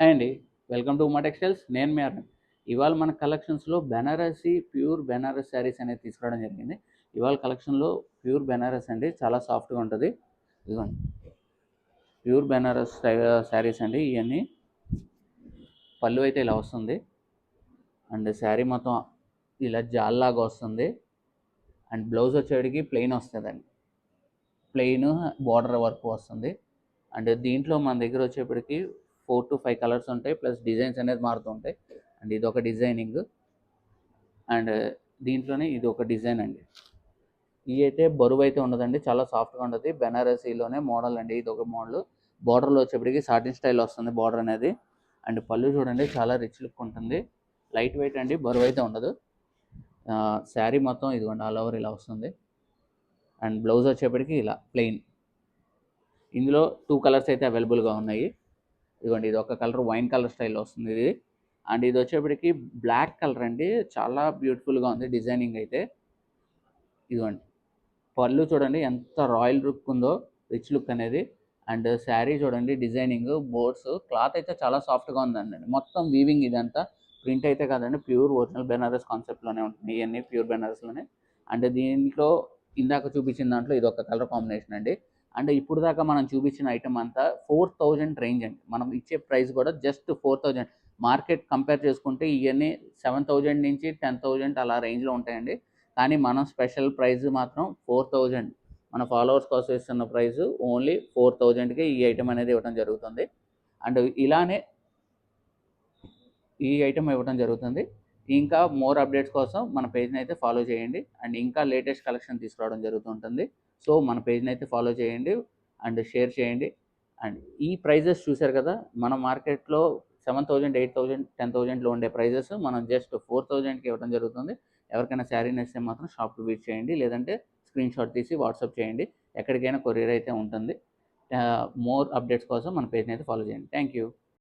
Hi అండి. Welcome to Uma textiles. నేను మీ అరుణ్. ఇవాళ మన కలెక్షన్స్‌లో బెనారసి ప్యూర్ బెనారస్ శారీస్ అనేది తీసుకురావడం జరిగింది. ఇవాళ కలెక్షన్‌లో ప్యూర్ బెనారస్ అండి. చాలా సాఫ్ట్‌గా ఉంటది. ఇదిగోండి. ప్యూర్ బెనారస్ శారీస్ అండి ఇయన్నీ. పళ్ళు అయితే ఇలా వస్తుంది. అండ్ శారీ మొత్తం ఇలా జాల్లాగా వస్తుంది. అండ్ బ్లౌజ్ వచ్చేటికి ప్లెయిన్ వస్తదండి. ప్లెయిన్ బోర్డర్ వర్క్ వస్తుంది. అండ్ దీంట్లో మన దగ్గర వచ్చేప్పటికి 4-5 కలర్స్ ఉంటాయి. ప్లస్ డిజైన్స్ అనేది మారుతూ ఉంటాయి. అండ్ ఇదొక డిజైనింగ్. అండ్ దీంట్లోనే ఇది ఒక డిజైన్ అండి. ఇవి అయితే బరువు అయితే ఉండదండి. చాలా సాఫ్ట్గా ఉంటుంది. బెనారసీలోనే మోడల్ అండి. ఇది ఒక మోడల్. బార్డర్లో వచ్చేప్పటికి సాటిన్ స్టైల్ వస్తుంది బార్డర్ అనేది. అండ్ పళ్ళు చూడండి చాలా రిచ్ లుక్ ఉంటుంది. లైట్ వెయిట్ అండి, బరువు అయితే ఉండదు. శారీ మొత్తం ఇదిగోండి ఆల్ ఓవర్ ఇలా వస్తుంది. అండ్ బ్లౌజ్ వచ్చేప్పటికి ఇలా ప్లెయిన్. ఇందులో 2 కలర్స్ అయితే అవైలబుల్గా ఉన్నాయి. ఇదిగోండి ఇది ఒక కలర్ వైన్ కలర్ స్టైల్లో వస్తుంది ఇది. అండ్ ఇది వచ్చేప్పటికి బ్లాక్ కలర్ అండి. చాలా బ్యూటిఫుల్గా ఉంది డిజైనింగ్ అయితే. ఇదిగోండి పళ్ళు చూడండి ఎంత రాయల్ లుక్ ఉందో, రిచ్ లుక్ అనేది. అండ్ శారీ చూడండి డిజైనింగ్ బోర్డ్స్ క్లాత్ అయితే చాలా సాఫ్ట్గా ఉందండి. మొత్తం వీవింగ్ ఇదంతా ప్రింట్ అయితే కాదండి, ప్యూర్ ఒరిజినల్ బెనారస్ కాన్సెప్ట్లోనే ఉంటుంది ఇవన్నీ ప్యూర్ బెనారస్లోనే. అండ్ దీంట్లో ఇందాక చూపించిన దాంట్లో ఇది ఒక కలర్ కాంబినేషన్ అండి. అండ్ ఇప్పుడు దాకా మనం చూపించిన ఐటమ్ అంతా 4000 రేంజ్ అండి. మనం ఇచ్చే ప్రైస్ కూడా జస్ట్ 4000. మార్కెట్ కంపేర్ చేసుకుంటే ఇవన్నీ 7000 నుంచి 10,000 అలా రేంజ్లో ఉంటాయండి. కానీ మనం స్పెషల్ ప్రైస్ మాత్రం 4000. మన ఫాలోవర్స్ కోసం ఇస్తున్న ప్రైస్ ఓన్లీ 4000కే ఈ ఐటమ్ అనేది ఇవ్వడం జరుగుతుంది. అండ్ ఇలానే ఈ ఐటమ్ ఇవ్వడం జరుగుతుంది. ఇంకా మోర్ అప్డేట్స్ కోసం మన పేజ్ని అయితే ఫాలో చేయండి. అండ్ ఇంకా లేటెస్ట్ కలెక్షన్ తీసుకురావడం జరుగుతుంటుంది. సో మన పేజ్ని అయితే ఫాలో చేయండి అండ్ షేర్ చేయండి. అండ్ ఈ ప్రైజెస్ చూశారు కదా, మన మార్కెట్లో 7000, 8000, 10,000లో ఉండే ప్రైజెస్ మనం జస్ట్ 4000కి ఇవ్వడం జరుగుతుంది. ఎవరికైనా శారీ నచ్చితే మాత్రం షాప్కి విజిట్ చేయండి, లేదంటే స్క్రీన్ షాట్ తీసి వాట్సాప్ చేయండి. ఎక్కడికైనా కొరియర్ అయితే ఉంటుంది. మోర్ అప్డేట్స్ కోసం మన పేజ్ని అయితే ఫాలో చేయండి. Thank you.